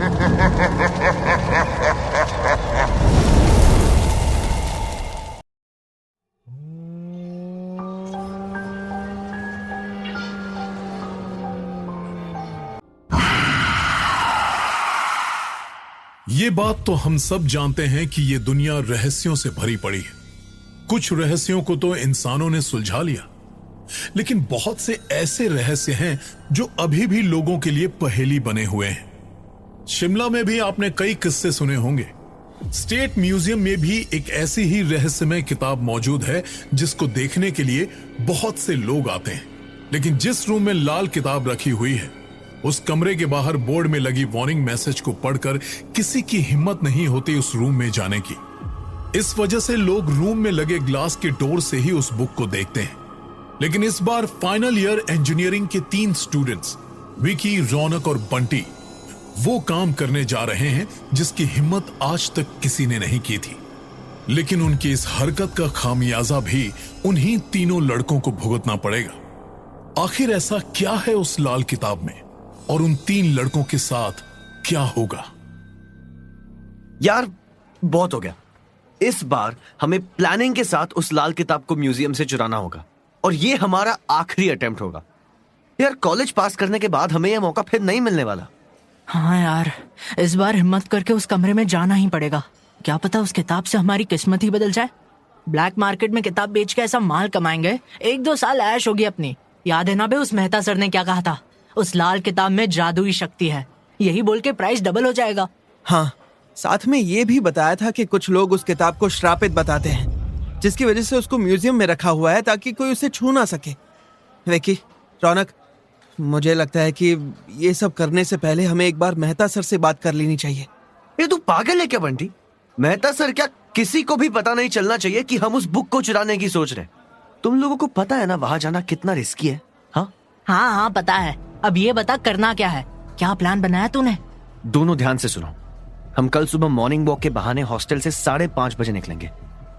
ये बात तो हम सब जानते हैं कि ये दुनिया रहस्यों से भरी पड़ी है। कुछ रहस्यों को तो इंसानों ने सुलझा लिया, लेकिन बहुत से ऐसे रहस्य हैं जो अभी भी लोगों के लिए पहेली बने हुए हैं। शिमला में भी आपने कई किस्से सुने होंगे। स्टेट म्यूजियम में भी एक ऐसी ही रहस्यमय किताब मौजूद है जिसको देखने के लिए बहुत से लोग आते हैं, लेकिन जिस रूम में लाल किताब रखी हुई है उस कमरे के बाहर बोर्ड में लगी वार्निंग मैसेज को पढ़कर किसी की हिम्मत नहीं होती उस रूम में जाने की। इस वजह से लोग रूम में लगे ग्लास के डोर से ही उस बुक को देखते हैं। लेकिन इस बार फाइनल ईयर इंजीनियरिंग के 3 स्टूडेंट्स विकी, रौनक और बंटी वो काम करने जा रहे हैं जिसकी हिम्मत आज तक किसी ने नहीं की थी। लेकिन उनकी इस हरकत का खामियाजा भी उन्हीं तीनों लड़कों को भुगतना पड़ेगा। आखिर ऐसा क्या है उस लाल किताब में और उन 3 लड़कों के साथ क्या होगा? यार बहुत हो गया। इस बार हमें प्लानिंग के साथ उस लाल किताब को म्यूजियम से चुराना होगा और ये हमारा आखिरी अटेम्प्ट होगा। यार कॉलेज पास करने के बाद हमें यह मौका फिर नहीं मिलने वाला। हाँ यार, इस बार हिम्मत करके उस कमरे में जाना ही पड़ेगा। क्या पता उस किताब से हमारी किस्मत ही बदल जाए। ब्लैक मार्केट में किताब बेच के ऐसा माल कमाएंगे, 1-2 साल ऐश होगी अपनी। याद है ना बे उस मेहता सर ने क्या कहा था, उस लाल किताब में जादुई शक्ति है, यही बोल के प्राइस डबल हो जाएगा। हाँ, साथ में ये भी बताया था कि कुछ लोग उस किताब को श्रापित बताते हैं, जिसकी वजह से उसको म्यूजियम में रखा हुआ है ताकि कोई उसे छू ना सके। विकी, रौनक, मुझे लगता है कि ये सब करने से पहले हमें एक बार मेहता सर से बात कर लेनी चाहिए। ये तू पागल है क्या बंटी? मेहता सर क्या किसी को भी पता नहीं चलना चाहिए कि हम उस बुक को चुराने की सोच रहे हैं। तुम लोगों को पता है ना वहां जाना कितना रिस्की है। हाँ पता है। अब ये बता करना क्या है, क्या प्लान बनाया तूने? दोनों ध्यान से सुनो। हम कल सुबह मॉर्निंग वॉक के बहाने हॉस्टल से 5:30 बजे निकलेंगे।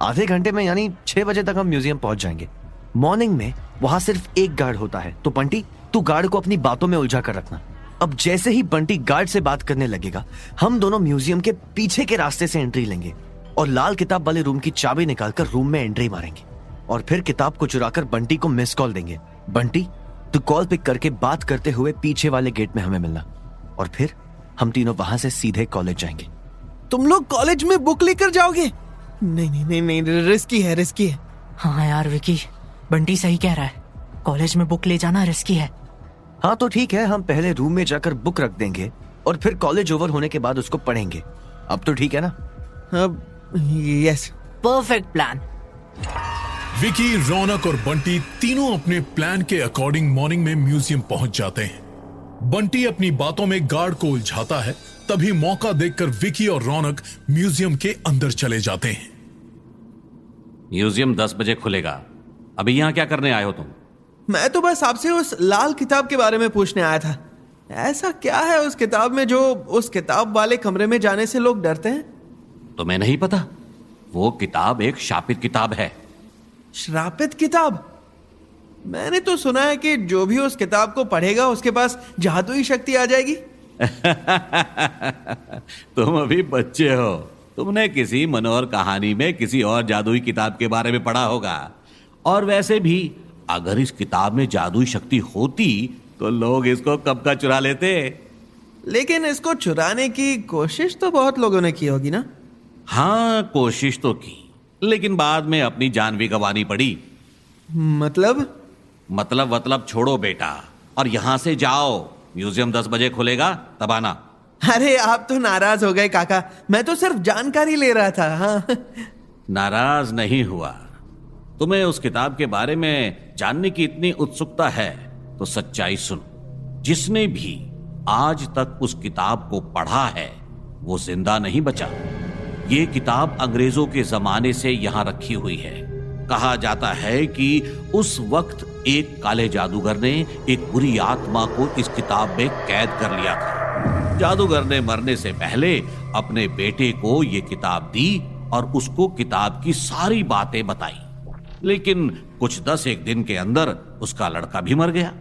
आधे घंटे में यानी 6 बजे तक हम म्यूजियम पहुंच जाएंगे। मॉर्निंग में वहां सिर्फ एक गार्ड होता है, तो बंटी तू गार्ड को अपनी बातों में उलझा कर रखना। अब जैसे ही बंटी गार्ड से बात करने लगेगा, हम दोनों म्यूजियम के पीछे के रास्ते से एंट्री लेंगे और लाल किताब वाले रूम की चाबी निकालकर रूम में एंट्री मारेंगे और फिर किताब को चुराकर बंटी को मिस कॉल देंगे। बंटी तू कॉल पिक करके बात करते हुए पीछे वाले गेट में हमें मिलना और फिर हम तीनों वहां से सीधे कॉलेज जाएंगे। तुम लोग कॉलेज में बुक लेकर जाओगे? नहीं, रिस्की है। हाँ यार विकी, बंटी सही कह रहा है, कॉलेज में बुक ले जाना रिस्की है। हाँ तो ठीक है, हम पहले रूम में जाकर बुक रख देंगे और फिर कॉलेज ओवर होने के बाद उसको पढ़ेंगे। अब तो ठीक है ना? अब यस, परफेक्ट प्लान। विकी, रौनक और बंटी तीनों अपने प्लान के अकॉर्डिंग मॉर्निंग में म्यूजियम पहुंच जाते हैं। बंटी अपनी बातों में गार्ड को उलझाता है, तभी मौका देखकर विकी और रौनक म्यूजियम के अंदर चले जाते हैं। म्यूजियम 10 बजे खुलेगा। अभी यहाँ क्या करने आए हो तुम? मैं तो बस आपसे उस लाल किताब के बारे में पूछने आया था। ऐसा क्या है उस किताब में जो उस किताब वाले कमरे में जाने से लोग डरते हैं? तुम्हें नहीं पता? वो किताब एक शापित किताब है। श्रापित किताब? मैंने तो सुना है कि जो भी उस किताब को पढ़ेगा उसके पास जादुई शक्ति आ जाएगी। तुम अभी बच्चे हो, तुमने किसी मनोहर कहानी में किसी और जादुई किताब के बारे में पढ़ा होगा। और वैसे भी अगर इस किताब में जादुई शक्ति होती तो लोग इसको कब का चुरा लेते। लेकिन इसको चुराने की कोशिश तो बहुत लोगों ने की होगी ना? हाँ, कोशिश तो की, लेकिन बाद में अपनी जान भी गंवानी पड़ी। मतलब छोड़ो बेटा और यहां से जाओ। म्यूजियम 10 बजे खुलेगा, तब आना। अरे आप तो नाराज हो गए काका, मैं तो सिर्फ जानकारी ले रहा था। हाँ। नाराज नहीं हुआ। तुम्हें उस किताब के बारे में जानने की इतनी उत्सुकता है तो सच्चाई सुन। जिसने भी आज तक उस किताब को पढ़ा है वो जिंदा नहीं बचा। ये किताब अंग्रेजों के जमाने से यहां रखी हुई है। कहा जाता है कि उस वक्त एक काले जादूगर ने एक बुरी आत्मा को इस किताब में कैद कर लिया था। जादूगर ने मरने से पहले अपने बेटे को ये किताब दी और उसको किताब की सारी बातें बताई। लेकिन कुछ 10-1 दिन के अंदर उसका लड़का भी मर गया।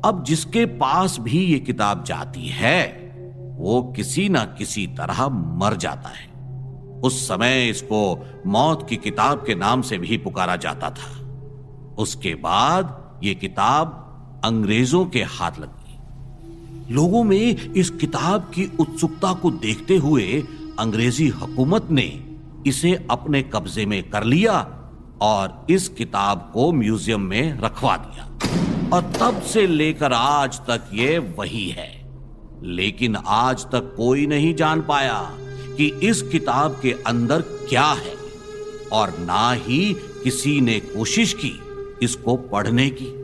अब जिसके पास भी ये किताब जाती है वो किसी ना किसी तरह मर जाता है। उस समय इसको मौत की किताब के नाम से भी पुकारा जाता था। उसके बाद ये किताब अंग्रेजों के हाथ लगी। लोगों में इस किताब की उत्सुकता को देखते हुए अंग्रेजी हुकूमत ने इसे अपने कब्जे में कर लिया और इस किताब को म्यूजियम में रखवा दिया और तब से लेकर आज तक ये वही है। लेकिन आज तक कोई नहीं जान पाया कि इस किताब के अंदर क्या है और ना ही किसी ने कोशिश की इसको पढ़ने की।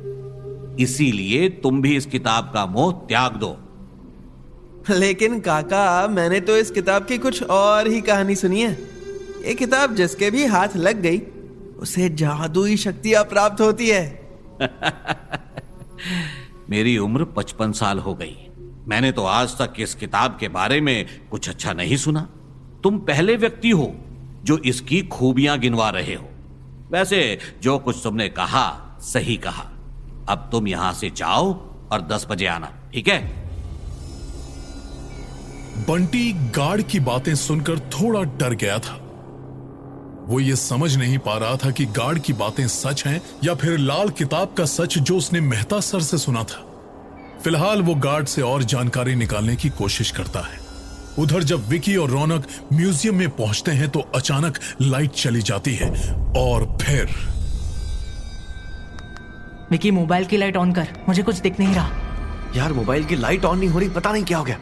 इसीलिए तुम भी इस किताब का मोह त्याग दो। लेकिन काका, मैंने तो इस किताब की कुछ और ही कहानी सुनी है। ये किताब जिसके भी हाथ लग गई उसे जादुई शक्तियां प्राप्त होती है। मेरी उम्र 55 साल हो गई, मैंने तो आज तक इस किताब के बारे में कुछ अच्छा नहीं सुना। तुम पहले व्यक्ति हो जो इसकी खूबियां गिनवा रहे हो। वैसे जो कुछ तुमने कहा सही कहा। अब तुम यहां से जाओ और 10 बजे आना, ठीक है? बंटी गार्ड की बातें सुनकर थोड़ा डर गया था। वो ये समझ नहीं पा रहा था कि गार्ड की बातें सच हैं या फिर लाल किताब का सच जो उसने मेहता सर से सुना था। फिलहाल वो गार्ड से और जानकारी निकालने की कोशिश करता है। उधर जब विकी और रौनक म्यूजियम में पहुंचते हैं तो अचानक लाइट चली जाती है और फिर विकी, मोबाइल की लाइट ऑन कर, मुझे कुछ दिख नहीं रहा। यार मोबाइल की लाइट ऑन नहीं हो रही, पता नहीं क्या हो गया।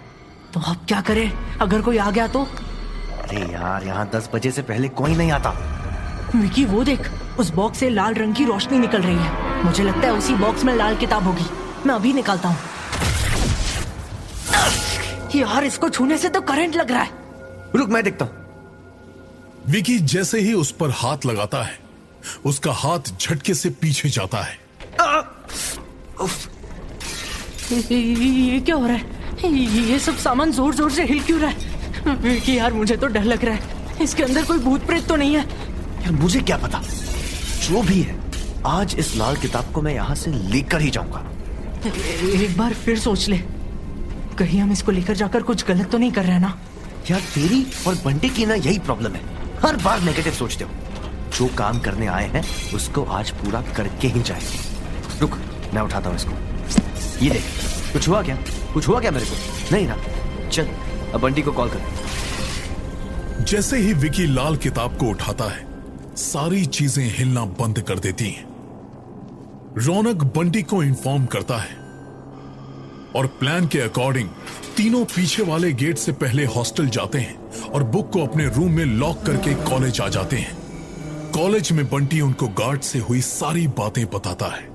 तो अब क्या करें? अगर कोई आ गया तो? अरे यार, यहाँ 10 बजे से पहले कोई नहीं आता। विकी, वो देख, उस बॉक्स से लाल रंग की रोशनी निकल रही है। मुझे लगता है उसी बॉक्स में लाल किताब होगी। मैं अभी निकालता हूँ। यार, इसको छूने से तो करंट लग रहा है। रुक, मैं देखता हूँ। विकी जैसे ही उस पर हाथ लगाता है उसका हाथ झटके से पीछे जाता है। ये क्या हो रहा है? ये सब सामान जोर जोर से हिल क्यों रहा है? विकी यार, मुझे तो डर लग रहा है। इसके अंदर कोई भूत प्रेत तो नहीं है? यार मुझे क्या पता, जो भी है आज इस लाल किताब को मैं यहाँ से लेकर ही जाऊंगा। एक बार फिर सोच ले, कहीं हम इसको लेकर जाकर कुछ गलत तो नहीं कर रहे ना? यार तेरी और बंटी की ना यही प्रॉब्लम है, हर बार नेगेटिव सोचते हो। जो काम करने आए हैं उसको आज पूरा करके ही जाएंगे। रुक, मैं उठाता हूँ इसको। ये देख, कुछ हुआ क्या? कुछ हुआ क्या मेरे को? नहीं ना? चल अब बंटी को कॉल कर। जैसे ही विकी लाल किताब को उठाता है सारी चीजें हिलना बंद कर देती हैं। रौनक बंटी को इन्फॉर्म करता है और प्लान के अकॉर्डिंग तीनों पीछे वाले गेट से पहले हॉस्टल जाते हैं और बुक को अपने रूम में लॉक करके कॉलेज आ जाते हैं। कॉलेज में बंटी उनको गार्ड से हुई सारी बातें बताता है।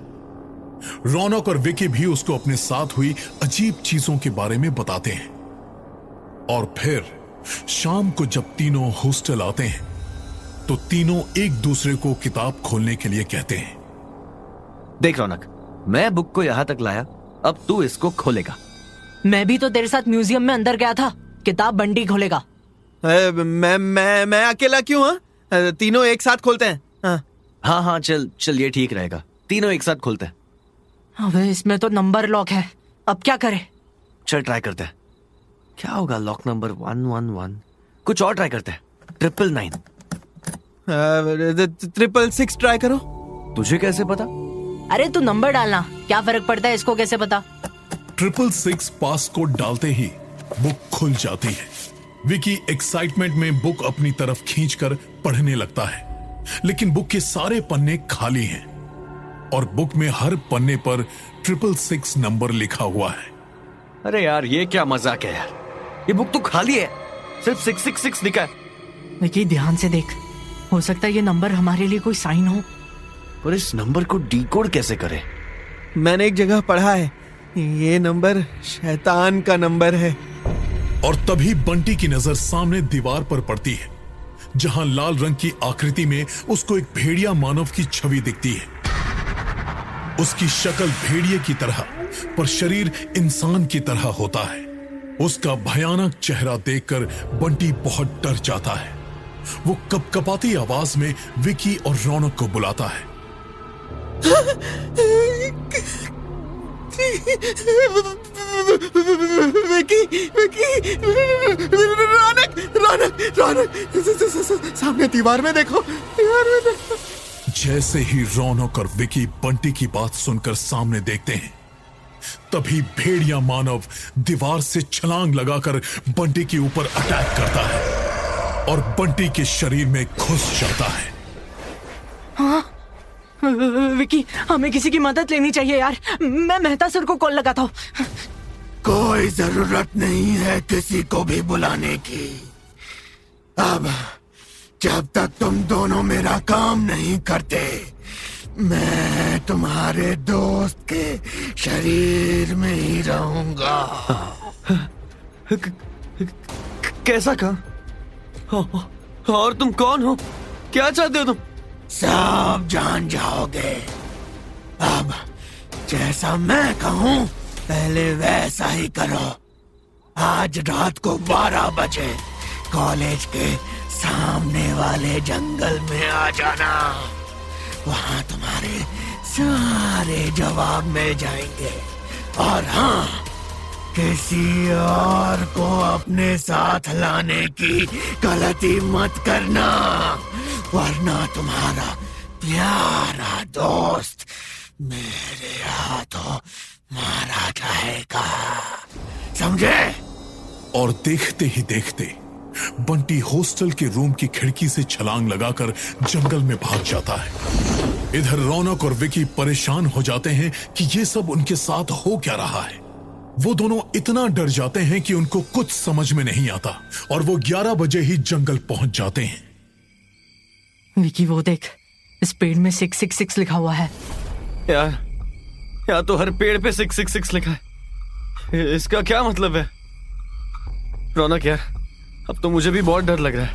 रौनक और विकी भी उसको अपने साथ हुई अजीब चीजों के बारे में बताते हैं। और फिर शाम को जब तीनों हॉस्टल आते हैं तो तीनों एक दूसरे को किताब खोलने के लिए कहते हैं। देख रौनक, मैं बुक को यहाँ तक लाया, अब तू इसको खोलेगा। मैं भी तो तेरे साथ म्यूजियम में अंदर गया था। किताब बंटी खोलेगा। मैं अकेला क्यों? हाँ, तीनों एक साथ खोलते हैं। हाँ हाँ, चल चल, ये ठीक रहेगा। तीनों एक साथ खोलते हैं। अबे, इसमें तो नंबर लॉक है। अब क्या करें? चल ट्राई करते हैं। क्या होगा? Lock number 111। कुछ और ट्राई करते हैं। 999। 666 ट्राई करो। तुझे कैसे पता? अरे तू नंबर डालना, क्या फर्क पड़ता है? इसको कैसे पता? 666 पास कोड डालते ही बुक खुल जाती है। विकी एक्साइटमेंट में बुक अपनी तरफ खींचकर पढ़ने लगता है, लेकिन बुक के सारे पन्ने खाली हैं और बुक में हर पन्ने पर 666 नंबर लिखा हुआ है। अरे यार, ये क्या मजाक है यार? ये बुक तो खाली है, सिर्फ 666 लिखा है। विकी, ध्यान से देख, हो सकता है ये नंबर हमारे लिए कोई साइन हो। पर इस नंबर को डिकोड कैसे करें? मैंने एक जगह पढ़ा है, ये नंबर शैतान का नंबर है। और तभी बंटी की नजर सामने दीवार पर पड़ती है, जहां लाल रंग की आकृति में उसको एक भेड़िया मानव की छवि दिखती है। उसकी शक्ल भेड़िए की तरह पर शरीर इंसान की तरह होता है। उसका भयानक चेहरा देखकर बंटी बहुत डर जाता है। वो कपकपाती आवाज में विकी और रौनक को बुलाता है। विकी विकी रौनक रौनक रौनक सामने दीवार में देखो, दीवार में देखो। जैसे ही रौनक और विकी बंटी की बात सुनकर सामने देखते हैं, तभी भेड़िया मानव दीवार से छलांग लगाकर बंटी के ऊपर अटैक करता है और बंटी के शरीर में घुस जाता है। विकी, हमें किसी की मदद लेनी चाहिए यार। मैं मेहता सर को कॉल लगाता हूँ। कोई जरूरत नहीं है किसी को भी बुलाने की। अब जब तक तुम दोनों मेरा काम नहीं करते, मैं तुम्हारे दोस्त के शरीर में ही रहूंगा। कैसा काम? और तुम कौन हो? क्या चाहते हो तुम? सब जान जाओगे। अब जैसा मैं कहूं पहले वैसा ही करो। आज रात को 12 बजे कॉलेज के सामने वाले जंगल में आ जाना। वहां तुम्हारे सारे जवाब मिल जाएंगे। और हाँ, किसी और को अपने साथ लाने की गलती मत करना, वरना तुम्हारा प्यारा दोस्त मेरे हाथों मारा जाएगा, समझे? और देखते ही देखते बंटी हॉस्टल के रूम की खिड़की से छलांग लगाकर जंगल में भाग जाता है। इधर रौनक और विकी परेशान हो जाते हैं कि ये सब उनके साथ हो क्या रहा है। वो दोनों इतना डर जाते हैं कि उनको कुछ समझ में नहीं आता और वो 11 बजे ही जंगल पहुंच जाते हैं। विकी, वो देख, इस पेड़ में 666 लिखा हुआ है। यार तो हर पेड़ पे 666 लिखा है। इसका क्या मतलब है? रौनक यार, अब तो मुझे भी बहुत डर लग रहा है।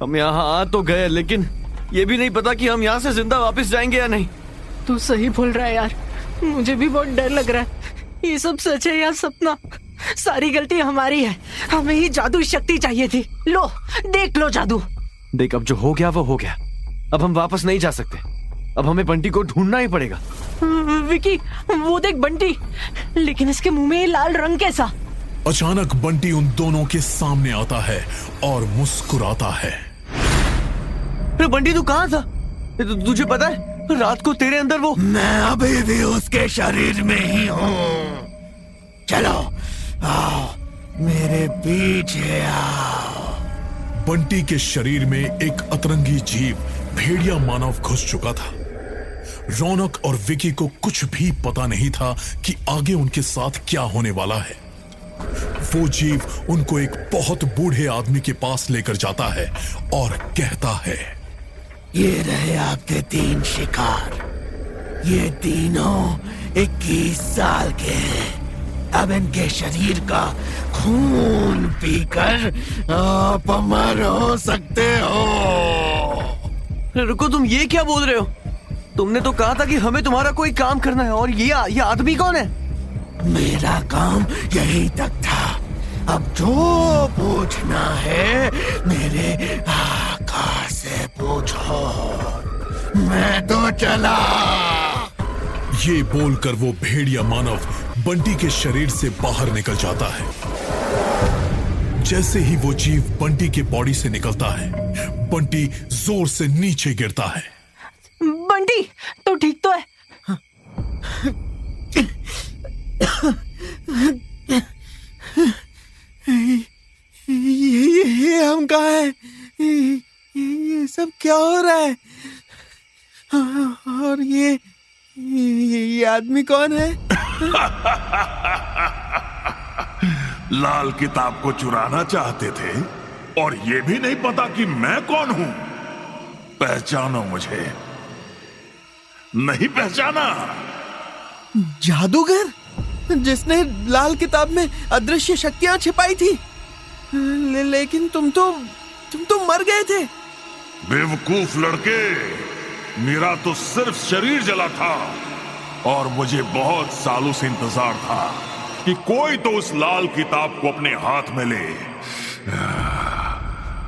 हम यहाँ आ तो गए, लेकिन ये भी नहीं पता कि हम यहाँ से जिंदा वापस जाएंगे या नहीं। तू सही बोल रहा है यार, मुझे भी बहुत डर लग रहा है। ये सब सच है या सपना? सारी गलती हमारी है। हमें ही जादू शक्ति चाहिए थी। लो, देख लो जादू। देख, अब जो हो गया वो हो गया। अब हम वापस नहीं जा सकते। अब हमें बंटी को ढूंढना ही पड़ेगा। विकी, वो देख बंटी, लेकिन इसके मुंह में ये लाल रंग कैसा? अचानक बंटी उन दोनों के सामने आता है और मुस्कुराता है। अरे बंटी, तू कहाँ था? तुझे पता है रात को तेरे अंदर वो... मैं अभी भी उसके शरीर में ही हूँ। चलो आओ, मेरे पीछे आओ। बंटी के शरीर में एक अतरंगी जीव भेड़िया मानव घुस चुका था। रौनक और विकी को कुछ भी पता नहीं था कि आगे उनके साथ क्या होने वाला है। वो जीव उनको एक बहुत बूढ़े आदमी के पास लेकर जाता है और कहता है, ये रहे आपके 3 शिकार। ये तीनों 21 साल के हैं। अब इनके शरीर का खून पीकर आप अमर हो सकते हो। रुको, तुम ये क्या बोल रहे हो? तुमने तो कहा था कि हमें तुम्हारा कोई काम करना है। और ये आदमी कौन है? मेरा काम यही तक था। अब जो पूछना है मेरे आका से पूछो। मैं तो चला। ये बोलकर वो भेड़िया मानव बंटी के शरीर से बाहर निकल जाता है। जैसे ही वो जीव बंटी के बॉडी से निकलता है, बंटी जोर से नीचे गिरता है। बंटी, तो ठीक तो है? ये हम कहाँ हैं? ये सब क्या हो रहा है? और ये आदमी कौन है? लाल किताब को चुराना चाहते थे और ये भी नहीं पता कि मैं कौन हूं। पहचानो मुझे। नहीं पहचाना? जादूगर जिसने लाल किताब में अदृश्य शक्तियां छिपाई थी। लेकिन तुम तो मर गए थे। बेवकूफ लड़के, मेरा तो सिर्फ शरीर जला था और मुझे बहुत सालों से इंतजार था कि कोई तो उस लाल किताब को अपने हाथ में ले।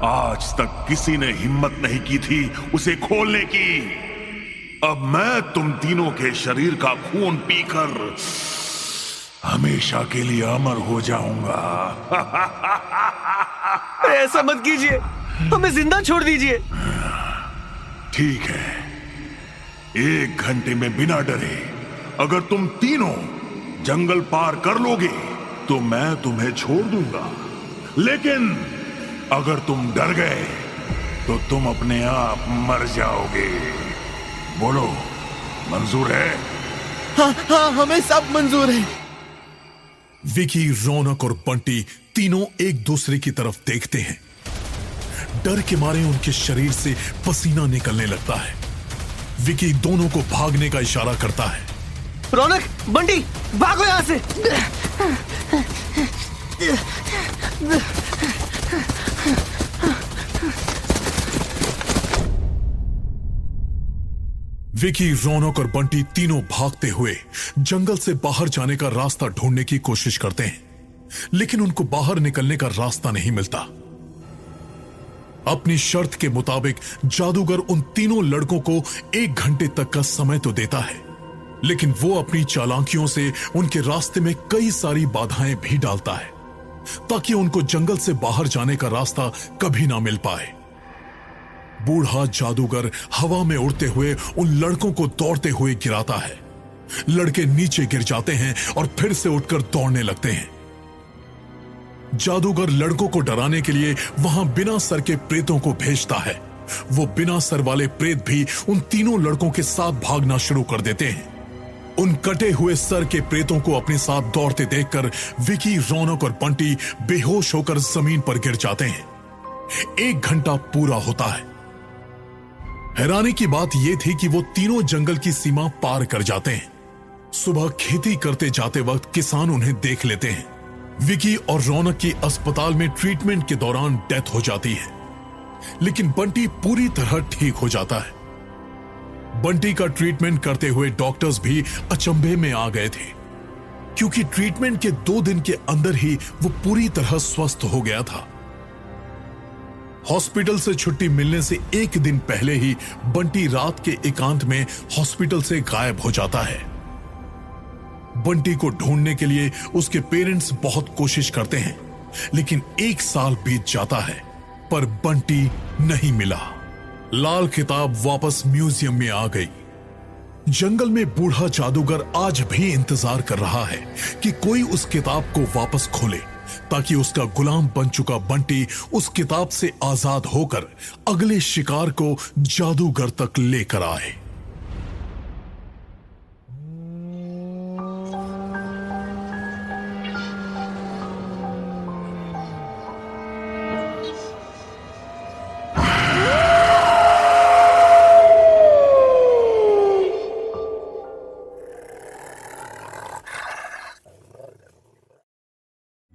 आज तक किसी ने हिम्मत नहीं की थी उसे खोलने की। अब मैं तुम तीनों के शरीर का खून पीकर हमेशा के लिए अमर हो जाऊंगा। ऐसा मत कीजिए, हमें जिंदा छोड़ दीजिए। ठीक है, 1 घंटे में बिना डरे अगर तुम तीनों जंगल पार कर लोगे तो मैं तुम्हें छोड़ दूंगा, लेकिन अगर तुम डर गए तो तुम अपने आप मर जाओगे। बोलो, मंजूर है? हाँ हाँ, हमें सब मंजूर है। विकी, रौनक और बंटी तीनों एक दूसरे की तरफ देखते हैं। डर के मारे उनके शरीर से पसीना निकलने लगता है। विकी दोनों को भागने का इशारा करता है। रौनक, बंटी, भागो यहां से। विकी, रौनक और बंटी तीनों भागते हुए जंगल से बाहर जाने का रास्ता ढूंढने की कोशिश करते हैं, लेकिन उनको बाहर निकलने का रास्ता नहीं मिलता। अपनी शर्त के मुताबिक जादूगर उन तीनों लड़कों को 1 घंटे तक का समय तो देता है, लेकिन वो अपनी चालाकियों से उनके रास्ते में कई सारी बाधाएं भी डालता है ताकि उनको जंगल से बाहर जाने का रास्ता कभी ना मिल पाए। बूढ़ा जादूगर हवा में उड़ते हुए उन लड़कों को दौड़ते हुए गिराता है। लड़के नीचे गिर जाते हैं और फिर से उठकर दौड़ने लगते हैं। जादूगर लड़कों को डराने के लिए वहां बिना सर के प्रेतों को भेजता है। वो बिना सर वाले प्रेत भी उन तीनों लड़कों के साथ भागना शुरू कर देते हैं। उन कटे हुए सर के प्रेतों को अपने साथ दौड़ते देखकर विकी, रौनक और बंटी बेहोश होकर जमीन पर गिर जाते हैं। 1 घंटा पूरा होता है। हैरानी की बात यह थी कि वो तीनों जंगल की सीमा पार कर जाते हैं। सुबह खेती करते जाते वक्त किसान उन्हें देख लेते हैं। विकी और रौनक की अस्पताल में ट्रीटमेंट के दौरान डेथ हो जाती है, लेकिन बंटी पूरी तरह ठीक हो जाता है। बंटी का ट्रीटमेंट करते हुए डॉक्टर्स भी अचंभे में आ गए थे, क्योंकि ट्रीटमेंट के 2 दिन के अंदर ही वो पूरी तरह स्वस्थ हो गया था। हॉस्पिटल से छुट्टी मिलने से 1 दिन पहले ही बंटी रात के एकांत में हॉस्पिटल से गायब हो जाता है। बंटी को ढूंढने के लिए उसके पेरेंट्स बहुत कोशिश करते हैं, लेकिन 1 साल बीत जाता है पर बंटी नहीं मिला। लाल किताब वापस म्यूजियम में आ गई। जंगल में बूढ़ा जादूगर आज भी इंतजार कर रहा है कि कोई उस किताब को वापस खोले, ताकि उसका गुलाम बन चुका बंटी उस किताब से आजाद होकर अगले शिकार को जादूगर तक लेकर आए।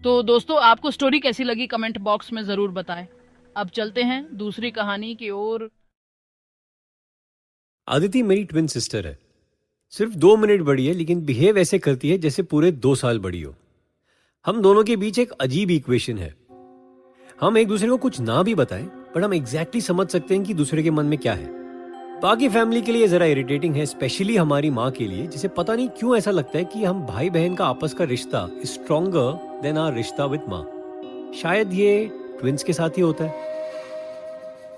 तो दोस्तों, आपको स्टोरी कैसी लगी कमेंट बॉक्स में जरूर बताएं। अब चलते हैं दूसरी कहानी की ओर। आदिति मेरी ट्विन सिस्टर है। सिर्फ 2 मिनट बड़ी है, लेकिन बिहेव ऐसे करती है जैसे पूरे 2 साल बड़ी हो। हम दोनों के बीच एक अजीब इक्वेशन है। हम एक दूसरे को कुछ ना भी बताएं, पर हम एग्जैक्टली समझ सकते हैं कि दूसरे के मन में क्या है। बाकी फैमिली के लिए जरा इरिटेटिंग है, स्पेशली हमारी माँ के लिए, जिसे पता नहीं क्यों ऐसा लगता है कि हम भाई बहन का आपस का रिश्ता इज स्ट्रॉन्गर देन आवर रिश्ता विद माँ। शायद ये ट्विंस के साथ ही होता है।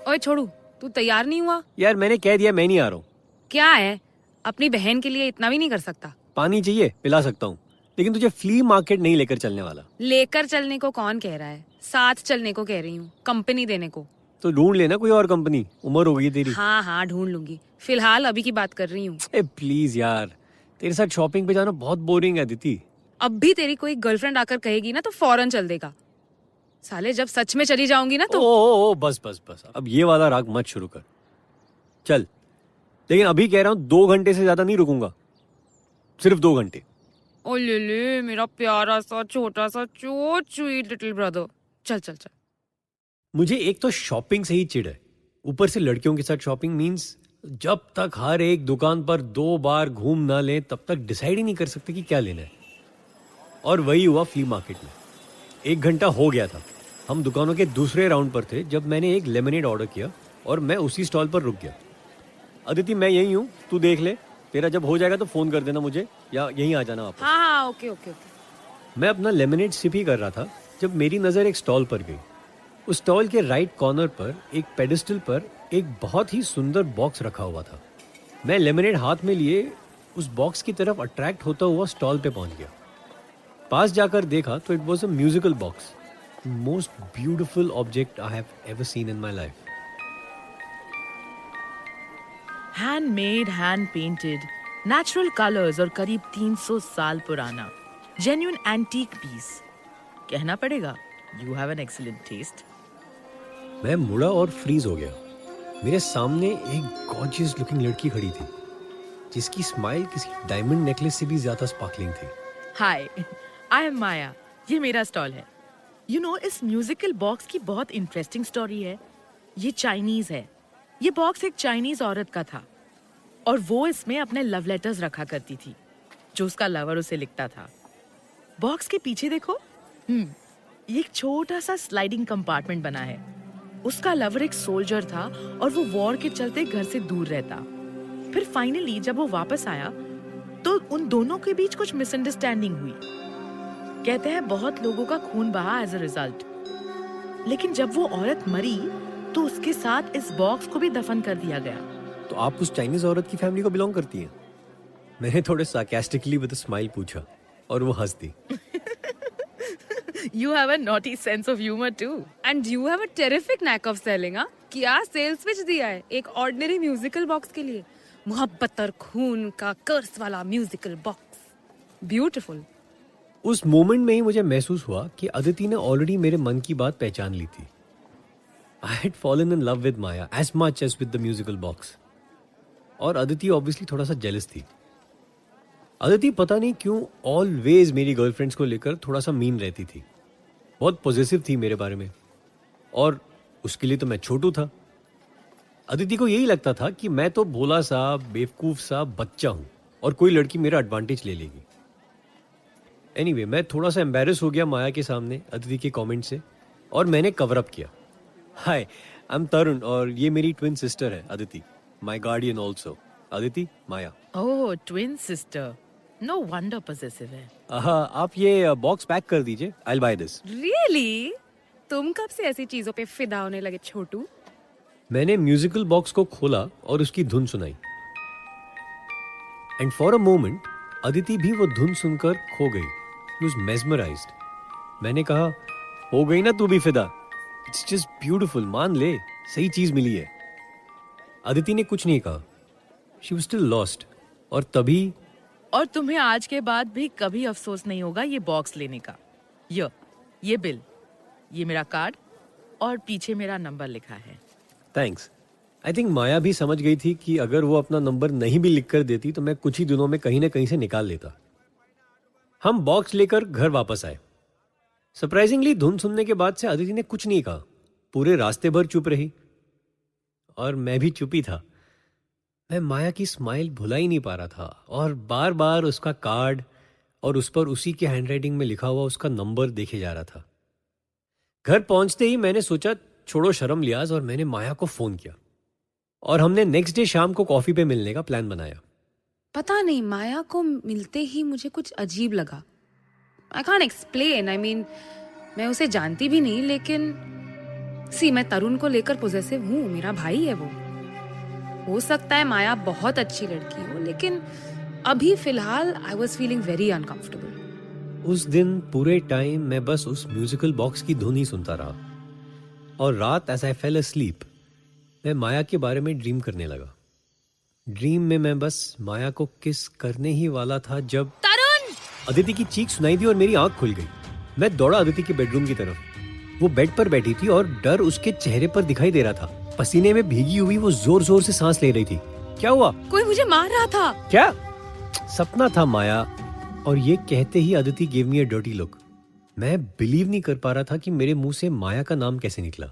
ओए छोड़ू, तू तैयार नहीं हुआ? यार मैंने कह दिया मैं नहीं आ रहा हूँ। क्या है, अपनी बहन के लिए इतना भी नहीं कर सकता? पानी चाहिए, पिला सकता हूँ, लेकिन तुझे फ्ली मार्केट नहीं लेकर चलने वाला। लेकर चलने को कौन कह रहा है? साथ चलने को कह रही हूँ, कंपनी देने को। तो ढूंढ लेना कोई और कंपनी, उम्र हो गई तेरी। हाँ हाँ ढूंढ लूंगी, फिलहाल अभी की बात कर रही हूँ। प्लीज यार, तेरे साथ शॉपिंग पे जाना बहुत बोरिंग है अदिति। अब भी तेरी कोई गर्लफ्रेंड आकर कहेगी ना तो फौरन चल देगा। साले जब सच में चली जाऊंगी ना तो ओ बस बस बस, अब ये वाला राग मत शुरू कर। चल, लेकिन अभी कह रहा हूँ 2 घंटे से ज्यादा नहीं रुकूंगा, सिर्फ 2 घंटे। ओ ले मेरा प्यारा सा छोटा सा स्वीट लिटिल ब्रदर, चल चल चल। मुझे एक तो शॉपिंग से ही चिढ़ है, ऊपर से लड़कियों के साथ शॉपिंग मींस जब तक हर एक दुकान पर 2 बार घूम ना ले तब तक डिसाइड ही नहीं कर सकते कि क्या लेना है। और वही हुआ फ्ली मार्केट में। 1 घंटा हो गया था, हम दुकानों के दूसरे राउंड पर थे जब मैंने एक लेमनेड ऑर्डर किया और मैं उसी स्टॉल पर रुक गया। अदिति मैं यही हूँ, तू देख ले, तेरा जब हो जाएगा तो फोन कर देना मुझे, या यहीं आ जाना वापस। हाँ हाँ ओके ओके ओके। मैं अपना लेमनेड सिप ही कर रहा था जब मेरी नज़र एक स्टॉल पर गई। उस स्टॉल के राइट कॉर्नर पर एक पेडिस्टल पर एक बहुत ही सुंदर बॉक्स रखा हुआ था। मैं लेमनेड हाथ में लिए उस बॉक्स की तरफ अट्रैक्ट होता हुआ स्टॉल पे पहुंच गया। पास जाकर देखा तो it was a musical box, most beautiful object I have ever seen in my life. Handmade, hand painted, natural colours और करीब 300 साल पुराना जेन्युइन एंटीक पीस। कहना पड़ेगा, you have an excellent taste. मैं मुड़ा और फ्रीज हो गया। मेरे सामने एक गॉर्जियस लुकिंग लड़की खड़ी थी जिसकी स्माइल किसी डायमंड नेकलेस से भी ज्यादा स्पार्कलिंग थी। हाय, आई एम माया। ये मेरा स्टॉल है। यू नो, इस म्यूजिकल बॉक्स की बहुत इंटरेस्टिंग स्टोरी है। ये चाइनीज है। ये बॉक्स एक चाइनीज औरत का था और वो इसमें अपने लव लेटर्स रखा करती थी जो उसका लवर उसे लिखता था। बॉक्स के पीछे देखो, ये एक छोटा सा स्लाइडिंग कंपार्टमेंट बना है। उसका लवर एक सोल्जर था और वो वॉर के चलते घर से दूर रहता। फिर फाइनली जब वो वापस आया तो उन दोनों के बीच कुछ मिसअंडरस्टैंडिंग हुई। कहते हैं बहुत लोगों का खून बहा एज अ रिजल्ट। लेकिन जब वो औरत मरी तो उसके साथ इस बॉक्स को भी दफन कर दिया गया। तो आप उस चाइनीज औरत की फैमिली को बिलोंग करती हैं? मैंने थोड़े सार्कास्टिकली विद अ स्माइल पूछा और वो हंस दी। You have a naughty sense of humor too. And you have a terrific knack of selling, हाँ? क्या सेल्स पिच दिया है एक ऑर्डिनरी म्यूजिकल बॉक्स के लिए। मोहब्बत और खून का कर्स वाला म्यूजिकल बॉक्स। ब्यूटीफुल। उस मोमेंट में ही मुझे महसूस हुआ कि अदिति ने ऑलरेडी मेरे मन की बात पहचान ली थी। I had fallen in love with Maya as much as with the musical box. और अदिति ऑब्वियसली थोड़ा सा जेलस थी। अदिति पता नहीं क्यों ऑलवेज मेरी गर्लफ्रेंड्स को लेकर थोड़ा सा मीन रहती थी। बहुत पॉजिटिव थी मेरे बारे में और उसके लिए तो मैं छोटू था। अदिति को यही लगता था कि मैं तो भोला सा बेवकूफ सा बच्चा हूं और कोई लड़की मेरा एडवांटेज ले लेगी। एनीवे, मैं थोड़ा सा एम्बैरेस हो गया माया के सामने अदिति के कमेंट से और मैंने कवर अप किया। हाय, आई एम तरुण और ये मेरी ट्विन सिस्टर है Aditi, my guardian also. Aditi, Maya. Oh, twin sister. No wonder possessive है। आप ये बॉक्स पैक कर दीजिए, I will buy this. Really? तुम कब से ऐसी चीजों पे फिदा होने लगे छोटू? मैंने म्यूजिकल बॉक्स को खोला और उसकी धुन सुनाई and for a moment Aditi भी वो धुन सुनकर खो गई। She was mesmerised. मैंने कहा, हो गई ना तू भी फिदा? इट्स जस्ट ब्यूटीफुल, मान ले, सही चीज मिली है। अदिति ने कुछ नहीं कहा। She was still lost. और तभी और तुम्हें आज के बाद भी कभी अफसोस नहीं होगा ये बॉक्स लेने का। ये बिल, ये मेरा कार्ड और पीछे मेरा नंबर लिखा है। थैंक्स। आई थिंक माया भी समझ गई थी कि अगर वो अपना नंबर नहीं भी लिख कर देती तो मैं कुछ ही दिनों में कहीं ना कहीं से निकाल लेता। हम बॉक्स लेकर घर वापस आए। सरप्राइजिंगली धुन सुनने के बाद से अदिति ने कुछ नहीं कहा। पूरे रास्ते भर चुप रही और मैं भी चुप ही था। मैं माया की स्माइल भुला ही नहीं पा रहा था और बार बार उसका कार्ड और उस पर उसी के हैंडराइटिंग में लिखा हुआ उसका नंबर देखे जा रहा था। घर पहुंचते ही मैंने सोचा छोड़ो शर्म लिहाज और मैंने माया को फोन किया और हमने नेक्स्ट डे शाम को कॉफी पे मिलने का प्लान बनाया। पता नहीं, माया को मिलते ही मुझे कुछ अजीब लगा। I can't explain. I mean, मैं उसे जानती भी नहीं, लेकिन मैं तरुण को लेकर पॉसेसिव हूँ। मेरा भाई है वो। हो सकता है माया बहुत अच्छी लड़की हो, लेकिन अभी फिलहाल I was feeling very uncomfortable. उस दिन पूरे टाइम मैं बस उस म्यूजिकल बॉक्स की धुन ही सुनता रहा और रात एज आई फेल अस्लीप मैं माया के बारे में ड्रीम करने लगा। ड्रीम में मैं बस माया को किस करने ही वाला था जब तरुण! अदिति की चीख सुनाई दी और मेरी आंख खुल गई। मैं दौड़ा अदिति के बेडरूम की तरफ। वो बेड पर बैठी थी और डर उसके चेहरे पर दिखाई दे रहा था। पसीने में भीगी हुई वो जोर जोर से सांस ले रही थी। क्या हुआ? कोई मुझे मार रहा था। क्या? सपना था माया। और ये कहते ही Aditi give me a dirty look. मैं बिलीव नहीं कर पा रहा था कि मेरे मुंह से माया का नाम कैसे निकला।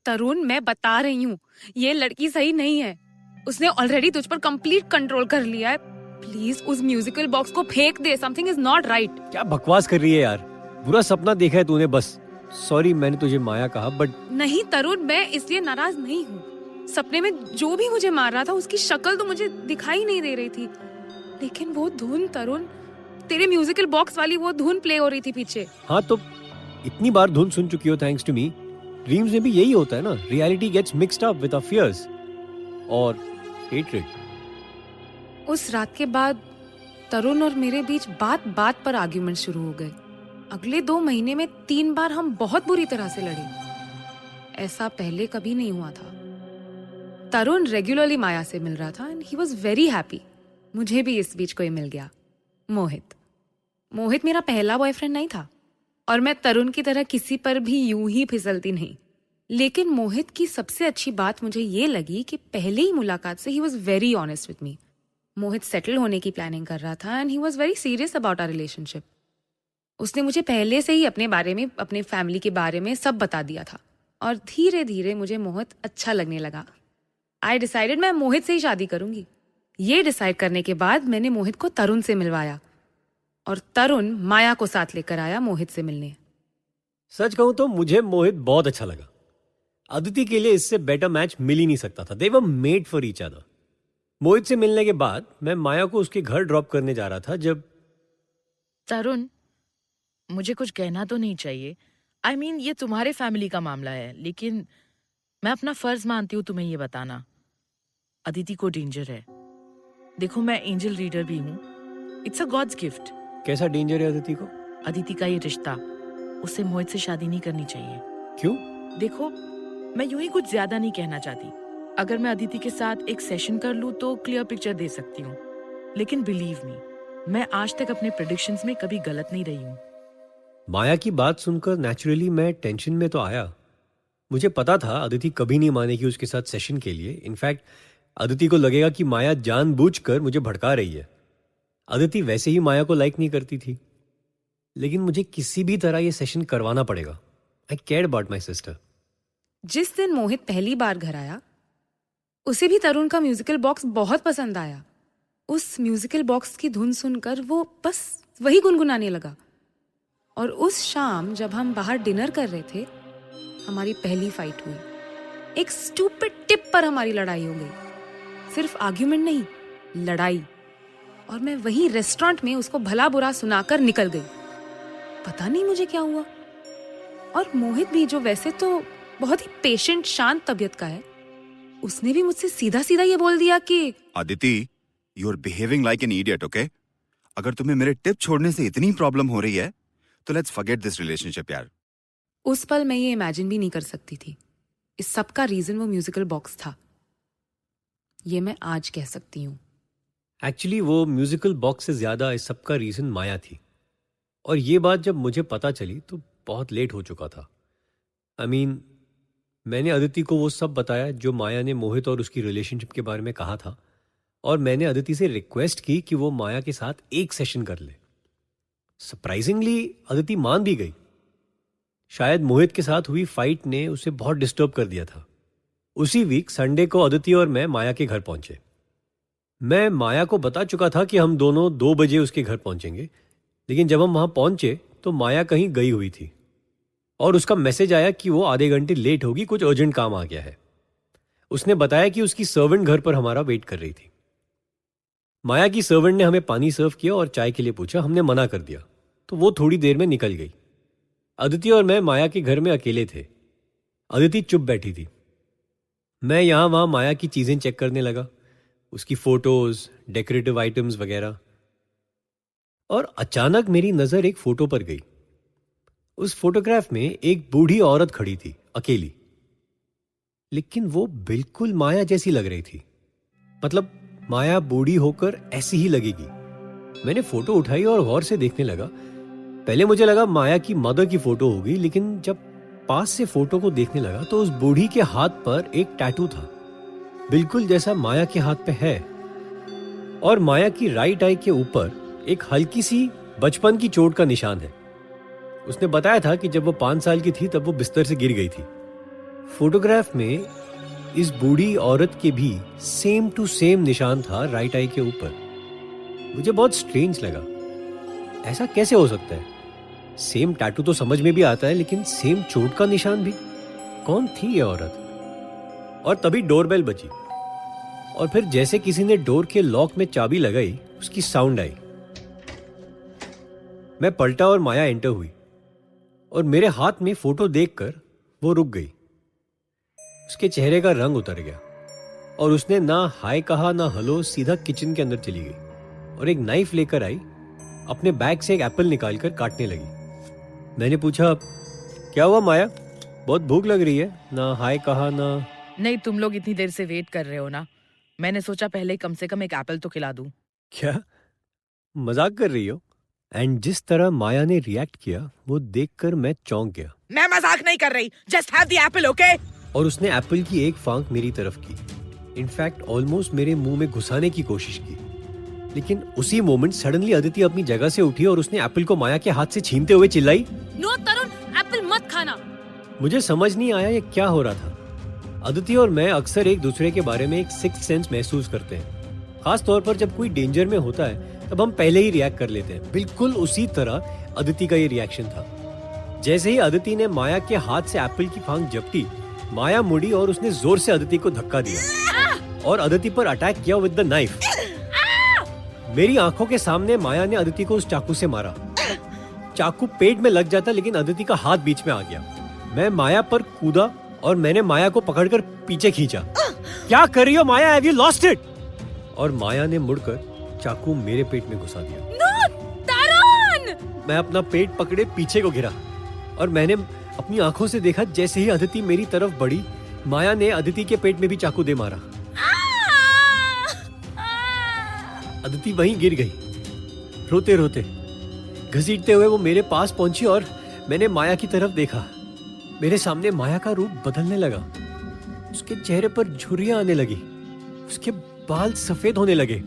तरुण, मैं बता रही हूँ, ये लड़की सही नहीं है। उसने ऑलरेडी तुझ पर कंप्लीट कंट्रोल कर लिया है। प्लीज उस म्यूजिकल बॉक्स को फेंक दे। Something is not right. क्या बकवास कर रही है यार? बुरा सपना देखा है तूने बस। सॉरी, मैंने तुझे माया कहा बट नहीं तरुण, मैं इसलिए नाराज नहीं हूँ। सपने में जो भी मुझे मार रहा था उसकी शक्ल तो मुझे दिखाई नहीं दे रही थी, लेकिन वो धुन तरुण, तेरे म्यूजिकल बॉक्स वाली वो धुन प्ले हो रही थी पीछे। हाँ तो इतनी बार धुन सुन चुकी हो थैंक्स टू मी। ड्रीम्स में भी यही होता है ना, reality gets mixed up with our fears और हेट्रेड। उस रात के बाद तरुण और मेरे बीच बात बात पर आर्ग्यूमेंट शुरू हो गए। अगले 2 महीने में 3 बार हम बहुत बुरी तरह से लड़े। ऐसा पहले कभी नहीं हुआ था। तरुण रेगुलरली माया से मिल रहा था and he was very happy. मुझे भी इस बीच कोई मिल गया, मोहित। मोहित मेरा पहला बॉयफ्रेंड नहीं था और मैं तरुण की तरह किसी पर भी यूं ही फिसलती नहीं। लेकिन मोहित की सबसे अच्छी बात मुझे ये लगी कि पहले ही मुलाकात से ही was very honest with me. Mohit settle होने की प्लानिंग कर रहा था and he was very serious about our relationship. उसने मुझे पहले से ही अपने बारे में, अपने फैमिली के बारे में सब बता दिया था और धीरे धीरे मुझे मोहित अच्छा लगने लगा। आई डिसाइडेड मैं मोहित से ही शादी करूंगी। ये डिसाइड करने के बाद मैंने मोहित को तरुण से मिलवाया और तरुण माया को साथ लेकर आया मोहित से मिलने। सच कहूं तो मुझे मोहित बहुत अच्छा लगा। अदिति के लिए इससे बेटर मैच मिल ही नहीं सकता था। They were made for each other. Mohit से मिलने के बाद मैं माया को उसके घर ड्रॉप करने जा रहा था जब तरुण, मुझे कुछ कहना तो नहीं चाहिए। I mean, ये तुम्हारे फैमिली का मामला है, लेकिन मैं अपना फर्ज मानती हूँ तुम्हें ये बताना। अदिति को डेंजर है। देखो, मैं एंजल रीडर भी हूँ। It's a God's gift. कैसा डेंजर है अदिति को? अदिति का ये रिश्ता, उससे मोहित से शादी नहीं करनी चाहिए। क्यों? देखो, मैं यूं ही कुछ ज्यादा नहीं कहना चाहती। अगर मैं अदिति के साथ एक सेशन कर लूं तो क्लियर पिक्चर दे सकती हूँ, लेकिन बिलीव मी, मैं आज तक अपने प्रेडिक्शंस में कभी गलत नहीं रही हूँ। माया की बात सुनकर नेचुरली मैं टेंशन में तो आया। मुझे पता था अदिति कभी नहीं मानेगी उसके साथ सेशन के लिए। इनफैक्ट अदिति को लगेगा कि माया जानबूझकर मुझे भड़का रही है। अदिति वैसे ही माया को लाइक नहीं करती थी, लेकिन मुझे किसी भी तरह ये सेशन करवाना पड़ेगा। आई केयर अबाउट माई सिस्टर। जिस दिन मोहित पहली बार घर आया, उसे भी तरुण का म्यूजिकल बॉक्स बहुत पसंद आया। उस म्यूजिकल बॉक्स की धुन सुनकर वो बस वही गुनगुनाने लगा। और उस शाम जब हम बाहर डिनर कर रहे थे, हमारी पहली फाइट हुई। एक स्टूपिड टिप पर हमारी लड़ाई हो गई। सिर्फ आर्ग्यूमेंट नहीं, लड़ाई। और मैं वही रेस्टोरेंट में उसको भला बुरा सुनाकर निकल गई। पता नहीं मुझे क्या हुआ। और मोहित भी, जो वैसे तो बहुत ही पेशेंट शांत तबीयत का है, उसने भी मुझसे सीधा सीधा ये बोल दिया कि Aditi, you are behaving like an idiot, okay? अगर तुम्हें मेरे टिप छोड़ने से इतनी प्रॉब्लम हो रही है तो लेट्स फॉरगेट दिस रिलेशनशिप यार। उस पल मैं ये इमेजिन भी नहीं कर सकती थी। इस सब का रीजन वो म्यूजिकल बॉक्स था। ये मैं आज कह सकती हूँ। एक्चुअली वो म्यूजिकल बॉक्स से ज्यादा इस सब का रीजन माया थी। और ये बात जब मुझे पता चली तो बहुत लेट हो चुका था। आई मीन, मैंने अदिति को वो सब बताया जो माया ने मोहित और उसकी रिलेशनशिप के बारे में कहा था, और मैंने अदिति से रिक्वेस्ट की कि वो माया के साथ एक सेशन कर ले। सरप्राइजिंगली अदिति मान भी गई। शायद मोहित के साथ हुई फाइट ने उसे बहुत डिस्टर्ब कर दिया था। उसी वीक संडे को अदिति और मैं माया के घर पहुंचे। मैं माया को बता चुका था कि हम दोनों 2 बजे उसके घर पहुंचेंगे, लेकिन जब हम वहां पहुंचे तो माया कहीं गई हुई थी और उसका मैसेज आया कि वो आधे घंटे लेट होगी, कुछ अर्जेंट काम आ गया है। उसने बताया कि उसकी सर्वेंट घर पर हमारा वेट कर रही थी। माया की सर्वेंट ने हमें पानी सर्व किया और चाय के लिए पूछा। हमने मना कर दिया तो वो थोड़ी देर में निकल गई। अदिति और मैं माया के घर में अकेले थे। अदिति चुप बैठी थी। मैं यहां वहां माया की चीजें चेक करने लगा, उसकी फोटोज, डेकोरेटिव आइटम्स वगैरह। और अचानक मेरी नजर एक फोटो पर गई। उस फोटोग्राफ में एक बूढ़ी औरत खड़ी थी, अकेली, लेकिन वो बिल्कुल माया जैसी लग रही थी। मतलब माया बूढ़ी होकर ऐसी ही लगेगी। मैंने फोटो उठाई और गौर से देखने लगा। पहले मुझे लगा माया की मदर की फोटो होगी, लेकिन जब पास से फोटो को देखने लगा तो उस बूढ़ी के हाथ पर एक टैटू था, बिल्कुल जैसा माया के हाथ पे है। और माया की राइट आई के ऊपर एक हल्की सी बचपन की चोट का निशान है। उसने बताया था कि जब वो 5 साल की थी तब वो बिस्तर से गिर गई थी। फोटोग्राफ में इस बूढ़ी औरत के भी सेम टू सेम निशान था राइट आई के ऊपर। मुझे बहुत स्ट्रेंज लगा। ऐसा कैसे हो सकता है? सेम टैटू तो समझ में भी आता है, लेकिन सेम चोट का निशान भी? कौन थी ये औरत? और तभी डोरबेल बजी और फिर जैसे किसी ने डोर के लॉक में चाबी लगाई, उसकी साउंड आई। मैं पलटा और माया एंटर हुई और मेरे हाथ में फोटो देखकर वो रुक गई। उसके चेहरे का रंग उतर गया और उसने ना हाय कहा ना हेलो, सीधा किचन के अंदर चली गई और एक नाइफ लेकर आई, अपने बैग से एक एप्पल निकालकर काटने लगी। मैंने पूछा, क्या हुआ माया, बहुत भूख लग रही है, ना हाय कहा ना। नहीं, तुम लोग इतनी देर से वेट कर रहे हो ना, मैंने सोचा पहले कम से कम एक एप्पल तो खिला दूं। क्या मजाक कर रही हो? एंड जिस तरह माया ने रिएक्ट किया वो देखकर मैं चौंक गया। मैं मजाक नहीं कर रही, just have the Apple, okay? और उसने एप्पल की एक फांक मेरी तरफ की, इनफैक्ट ऑलमोस्ट मेरे मुंह में घुसाने की कोशिश की। लेकिन उसी मोमेंट सडनली अदिति अपनी जगह से उठी और उसने एप्पल को माया के हाथ से छीनते हुए चिल्लाई, नो तरुण, एप्पल मत खाना। मुझे समझ नहीं आया ये क्या हो रहा था। अदिति और मैं अक्सर एक दूसरे के बारे में एक सिक्स्थ सेंस महसूस करते हैं, खास तौर पर जब कोई डेंजर में होता है तब हम पहले ही रिएक्ट कर लेते हैं। बिल्कुल उसी तरह अदिति का ये रिएक्शन था। जैसे ही अदिति ने माया के हाथ से एप्पल की फांक झपटी, माया मुड़ी और उसने जोर से अदिति को धक्का दिया और अदिति पर अटैक किया विद द नाइफ। मेरी आंखों के सामने माया ने अदिति को उस चाकू से मारा। चाकू पेट में लग जाता लेकिन अदिति का हाथ बीच में आ गया। मैं माया पर कूदा और मैंने माया को पकड़कर पीछे खींचा। क्या कर रही हो माया, हैव यू लॉस्ट इट? और माया ने मुड़कर चाकू मेरे पेट में घुसा दिया। नो तरुण! मैं अपना पेट पकड़े पीछे को गिरा और मैंने अपनी आंखों से देखा जैसे ही अदिति मेरी तरफ बढ़ी, माया ने अदिति के पेट में भी चाकू दे मारा। अदिति वहीं गिर गई, रोते रोते। घसीटते हुए वो मेरे पास पहुंची और मैंने माया की तरफ देखा। मेरे सामने माया का रूप बदलने लगा। उसके चेहरे पर झुर्रियां आने लगी, उसके बाल सफेद होने लगे।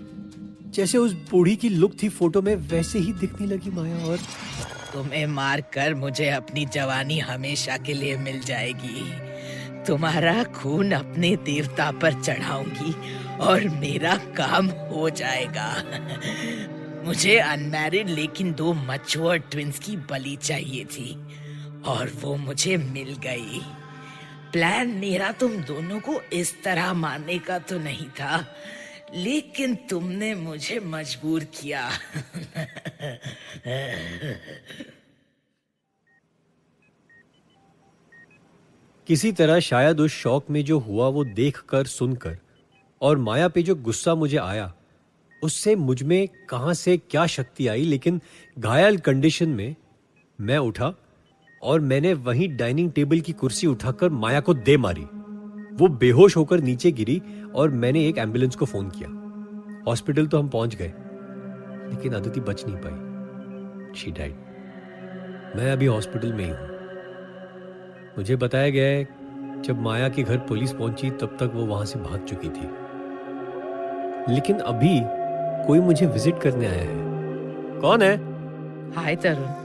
जैसे उस बूढ़ी की लुक थी फोटो में, वैसे ही दिखने लगी माया। और तुम्हें मार कर मुझे अपनी जवानी हमेशा के लिए मिल जाएगी। तुम्हारा खून अपने देवता पर चढ़ाऊंगी और मेरा काम हो जाएगा। मुझे अनमैरिड लेकिन 2 मैच्योर ट्विंस की बलि चाहिए थी और वो मुझे मिल गई। प्लान मेरा तुम दोनों को इस तरह मारने का तो नहीं था, लेकिन तुमने मुझे मजबूर किया। किसी तरह शायद उस शौक में जो हुआ वो देखकर, सुनकर और माया पे जो गुस्सा मुझे आया, उससे मुझ में कहां से क्या शक्ति आई। लेकिन घायल कंडीशन में मैं उठा और मैंने वहीं डाइनिंग टेबल की कुर्सी उठाकर माया को दे मारी। वो बेहोश होकर नीचे गिरी और मैंने एक एम्बुलेंस को फोन किया। हॉस्पिटल तो हम पहुंच गए, लेकिन अदिति बच नहीं पाई। She died. मैं अभी हॉस्पिटल में ही हूं। मुझे बताया गया है जब माया के घर पुलिस पहुंची तब तक वो वहां से भाग चुकी थी, लेकिन अभी कोई मुझे विजिट करने आया है। कौन है? हाय तरुण,